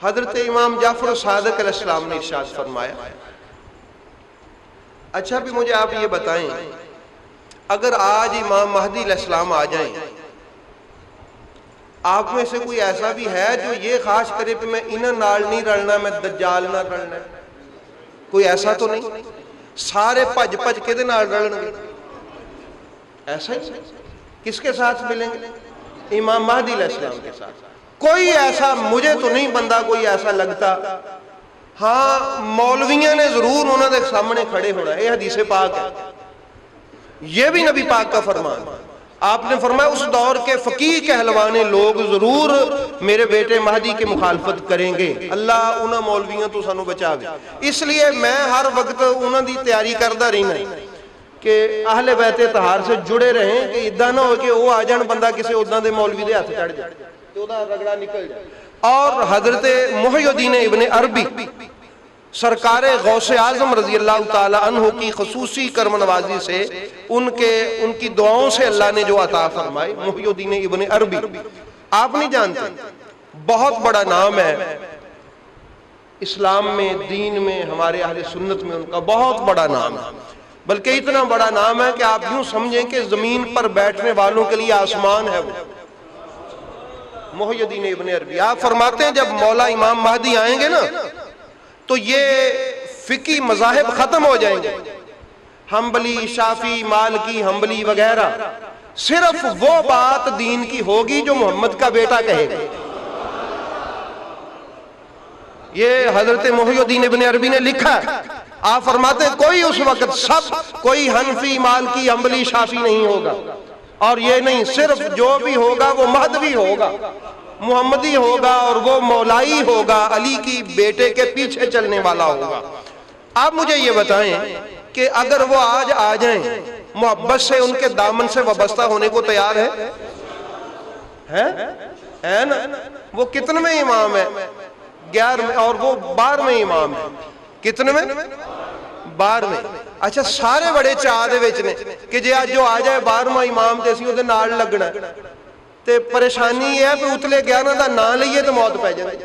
حضرت امام جعفر صادق علیہ السلام نے ارشاد فرمایا، اچھا بھی مجھے آپ یہ بتائیں، اگر آج امام مہدی علیہ السلام آ جائیں، آپ میں سے کوئی ایسا بھی ہے جو یہ خواہش کرے کہ میں انہاں نال نہیں رلنا، میں دجال نہ رلنا؟ کوئی ایسا تو نہیں؟ سارے بھج بھج کے دے نال رلن گے؟ ایسا ہی کس کے ساتھ ملیں گے؟ امام مہدی علیہ السلام کے ساتھ۔ کوئی ایسا مجھے تو نہیں بندہ کوئی ایسا لگتا، ہاں مولویاں نے ضرور انہوں نے سامنے کھڑے ہونا ہے، یہ حدیث پاک ہے، یہ بھی نبی پاک کا فرمان۔ آپ نے فرمایا اس دور کے فقیہ کہلوانے لوگ ضرور میرے بیٹے مہدی کی مخالفت کریں گے، اللہ انہاں مولویاں تو سانو بچاوے۔ اس لیے میں ہر وقت انہاں دی تیاری کردہ رہنا کہ اہل بیت طہار سے جڑے رہیں، کہ ادھا نہ ہو کہ وہ آ جان بندہ کسی ادھا دے مولوی دے ہاتھ چڑھ جائے تو ادھا رگڑا نکل جائے۔ اور حضرت محی الدین ابن عربی سرکار غوث اعظم رضی اللہ تعالی عنہ کی خصوصی کرم نوازی سے ان کی دعاؤں سے اللہ نے جو عطا فرمائے، محی الدین ابن عربی آپ نہیں جانتے، بہت بڑا نام ہے اسلام میں، دین میں، ہمارے اہل سنت میں ان کا بہت بڑا نام ہے، بلکہ اتنا بڑا نام ہے کہ آپ یوں سمجھیں کہ زمین پر بیٹھنے والوں کے لیے آسمان ہے وہ محی الدین ابن عربی۔ آپ فرماتے ہیں جب مولا امام مہدی آئیں گے نا تو یہ فقہی مذاہب ختم ہو جائیں گے، حنبلی، شافعی، مالکی، حنبلی وغیرہ، صرف وہ بات دین کی ہوگی جو محمد کا بیٹا کہے گا۔ یہ حضرت محی الدین ابن عربی نے لکھا ہے۔ آپ فرماتے ہیں کوئی اس وقت کوئی حنفی، مالکی، حنبلی، شافعی نہیں ہوگا، اور یہ نہیں، صرف جو بھی ہوگا وہ مہدوی ہوگا، محمدی ہوگا، اور وہ مولائی ہوگا، علی کی بیٹے کے پیچھے چلنے والا ہوگا۔ آپ مجھے یہ بتائیں کہ اگر وہ آج آ جائیں، محبت سے ان کے دامن سے وابستہ ہونے کو تیار ہے نا؟ وہ کتنویں امام ہے؟ 11ویں، اور وہ 12ویں امام ہے۔ کتنے میں؟ 12ویں۔ اچھا سارے بڑے چاہ دے وچ نے کہ جے آج جو آ جائے 12واں امام تے اسی اودے نال لگنا تے پریشانی یہ ہے کہ اتلے 11 دا نام لئیے تو موت پہ جائے،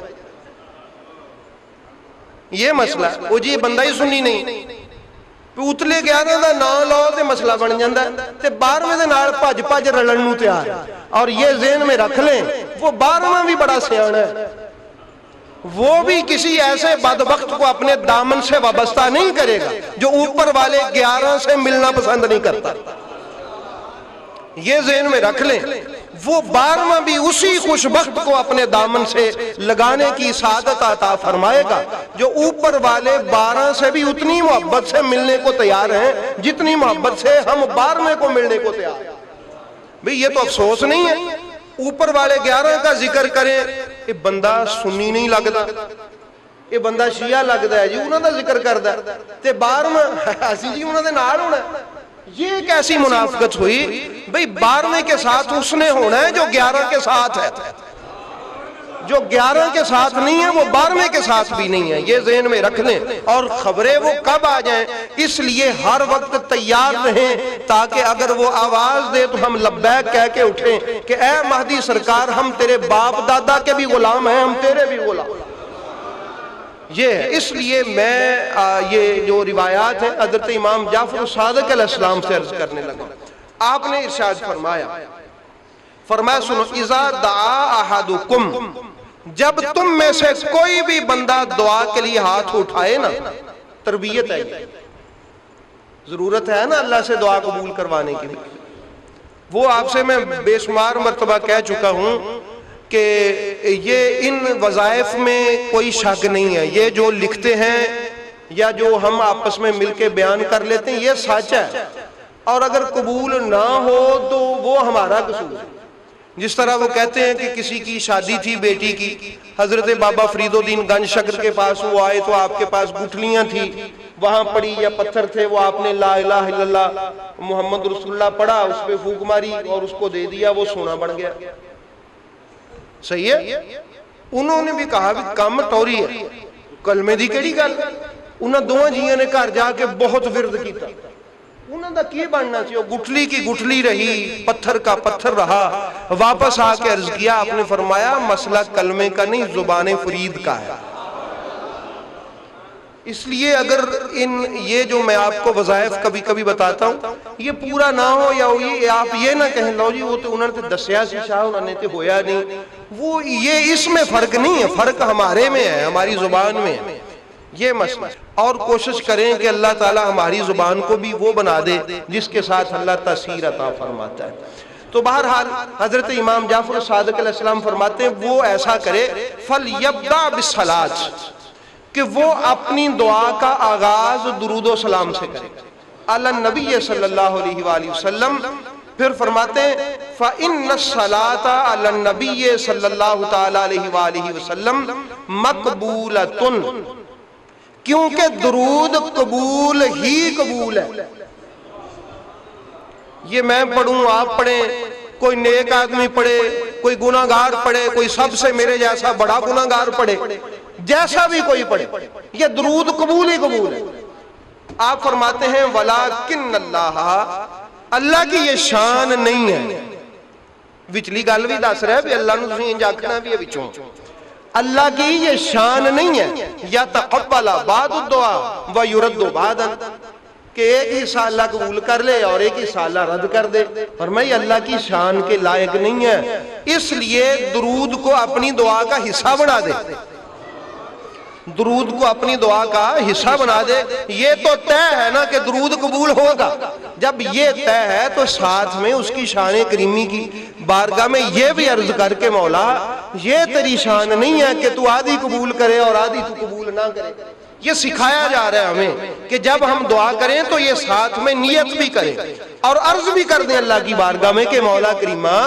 یہ مسئلہ ہے۔ وہ جی بندہ ہی سنی نہیں، اتلے 11 دا نام لو تے مسئلہ بن جاندہ ہے تے 12ویں دے نال پاج پاج رلن نو تیار ہے۔ اور یہ ذہن میں رکھ لیں وہ 12واں بھی بڑا سیانا ہے، وہ بھی کسی ایسے بدبخت کو اپنے دامن سے وابستہ نہیں کرے گا جو اوپر والے 11 سے ملنا پسند نہیں کرتا۔ یہ ذہن میں رکھ لیں وہ 12واں بھی اسی خوشبخت کو اپنے دامن سے لگانے کی سعادت عطا فرمائے گا جو اوپر والے 12 سے بھی اتنی محبت سے ملنے کو تیار ہیں جتنی محبت سے ہم 12ویں کو ملنے کو تیار ہیں۔ بھئی یہ تو افسوس نہیں ہے، اوپر والے 11 کا ذکر کریں، یہ بندہ سنی نہیں لگتا، یہ بندہ شیعہ لگتا ہے جی انہوں نے ذکر کرتا ہے تے 12واں ایسی جی انہوں نے نال ہونا ہے۔ یہ ایک ایسی منافقت ہوئی، بھئی 12ویں کے ساتھ اس نے ہونا ہے جو 11 کے ساتھ ہے، جو 11 کے ساتھ نہیں ہے وہ 12ویں کے ساتھ بھی نہیں ہے۔ یہ ذہن میں رکھ لیں، اور خبریں وہ کب آ جائیں اس لیے ہر وقت تیار رہیں تاکہ اگر وہ آواز دے تو ہم لبیک کہہ کے اٹھیں کہ اے مہدی سرکار ہم تیرے باپ دادا کے بھی غلام ہیں، ہم تیرے بھی غلام۔ یہ ہے، اس لیے میں یہ جو روایات ہیں حضرت امام جعفر صادق علیہ السلام سے عرض کرنے لگا۔ آپ نے ارشاد فرمایا سنو، اذا دعا احدکم، جب تم میں سے کوئی بھی بندہ دعا کے لیے ہاتھ اٹھائے نا، تربیت ہے، ضرورت ہے نا اللہ سے دعا قبول کروانے کے لیے۔ وہ آپ سے میں بے شمار مرتبہ کہہ چکا ہوں کہ یہ ان وظائف میں کوئی شک نہیں ہے، یہ جو لکھتے ہیں یا جو ہم آپس میں مل کے بیان کر لیتے ہیں یہ سچ ہے، اور اگر قبول نہ ہو تو وہ ہمارا قصور ہے۔ جس طرح وہ کہتے ہیں کہ کسی کی شادی تھی بیٹی کی، حضرت بابا فرید الدین گنج شکر کے پاس وہ آئے تو آپ کے پاس گٹھلیاں تھی، وہاں پڑی یا پتھر تھے، وہ آپ نے لا الہ الا اللہ محمد رسول اللہ پڑھا، اس پہ پھونک ماری اور اس کو دے دیا، وہ سونا بن گیا۔ صحیح ہے؟ انہوں نے بھی کہا بھی کام ٹوری ہے، کلمے دی کیڑی گل؟ انہاں دوواں جیاں نے گھر جا کے بہت ورد کیتا، انہوں دا کی بننا چاہیے، گٹھلی کی گٹھلی رہی، پتھر کا پتھر رہا، واپس آ کے عرض کیا، آپ نے فرمایا مسئلہ کلمے کا نہیں، زبان فرید کا ہے۔ اس لیے اگر یہ جو میں آپ کو وظائف کبھی کبھی بتاتا ہوں یہ پورا نہ ہو، یا آپ یہ نہ کہیں لو جی وہ تو انہوں نے دسیا سی شاہ انہوں نے تو ہویا نہیں، وہ یہ اس میں فرق نہیں ہے، فرق ہمارے میں ہے، ہماری زبان میں ہے یہ مسئلہ۔ اور کوشش کریں کہ اللہ تعالی ہماری زبان کو بھی وہ بنا دے جس کے ساتھ اللہ تاثیر عطا فرماتا ہے۔ تو بہرحال حضرت امام جعفر صادق علیہ السلام فرماتے ہیں وہ ایسا کرے فَلْيَبْدَعْ بِالصَّلَاةِ، کہ وہ اپنی دعا کا آغاز درود و سلام سے کرے علی النبی صلی اللہ علیہ وآلہ وسلم۔ پھر فرماتے ہیں فَإِنَّ الصَّلَاةَ عَلَى النَّبِيِّ صلی اللہ تعالیٰ علیہ وآلہ وسلم مقبولۃ، کیونکہ درود قبول ہی قبول ہے۔ یہ میں پڑھوں، آپ پڑھیں، کوئی نیک آدمی پڑھے، کوئی گناہگار پڑھے، کوئی سب سے میرے جیسا بڑا گناہگار پڑھے، جیسا بھی کوئی پڑھے، یہ درود قبول ہی قبول ہے۔ آپ فرماتے ہیں وَلَكِنَّ اللَّهَ، اللہ کی یہ شان نہیں ہے، وچلی گل بھی دس رہا ہے بھی اللہ نے تسی انج آکھنا بھی ہے وچوں، اللہ کی یہ شان نہیں ہے یتقبل بعض الدعا ویرد بعضا، کہ ایک حصہ اللہ قبول کر لے اور ایک حصہ اللہ رد کر دے، فرمائی اللہ کی شان کے لائق نہیں ہے، اس لیے درود کو اپنی دعا کا حصہ بنا دے، درود کو اپنی دعا کا حصہ بنا دے۔ یہ تو طے ہے نا کہ درود قبول ہوگا، جب یہ طے ہے تو ساتھ میں اس کی شان کریمی کی بارگاہ میں یہ بھی عرض کر کے مولا یہ تیری شان نہیں ہے کہ تو آدھی قبول کرے اور آدھی تو قبول نہ کرے۔ یہ سکھایا جا رہا ہے ہمیں کہ جب ہم دعا کریں تو یہ ساتھ میں نیت بھی کریں اور عرض بھی کر دیں اللہ کی بارگاہ میں کہ مولا کریمہ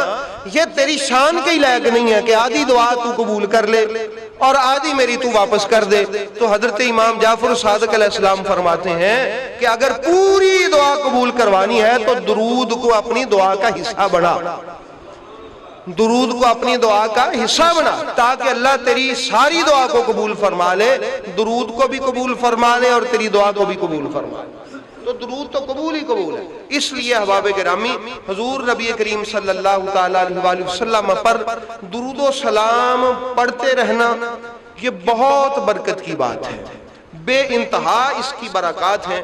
یہ تیری شان کے ہی لائق نہیں ہے کہ آدھی دعا تو قبول کر لے اور آدھی میری تو واپس کر دے۔ تو حضرت امام جعفر صادق علیہ السلام فرماتے ہیں کہ اگر پوری دعا قبول کروانی ہے تو درود کو اپنی دعا کا حصہ بنا، درود کو اپنی دعا کا حصہ بنا تاکہ اللہ تیری ساری دعا کو قبول فرما لے، درود کو بھی قبول فرما لے اور تیری دعا کو بھی قبول فرما لے۔ تو درود تو قبول ہی قبول ہے۔ اس لیے احباب گرامی حضور نبی کریم صلی اللہ تعالیٰ علیہ وسلم پر درود و سلام پڑھتے رہنا یہ بہت برکت کی بات ہے، بے انتہا اس کی برکات ہیں۔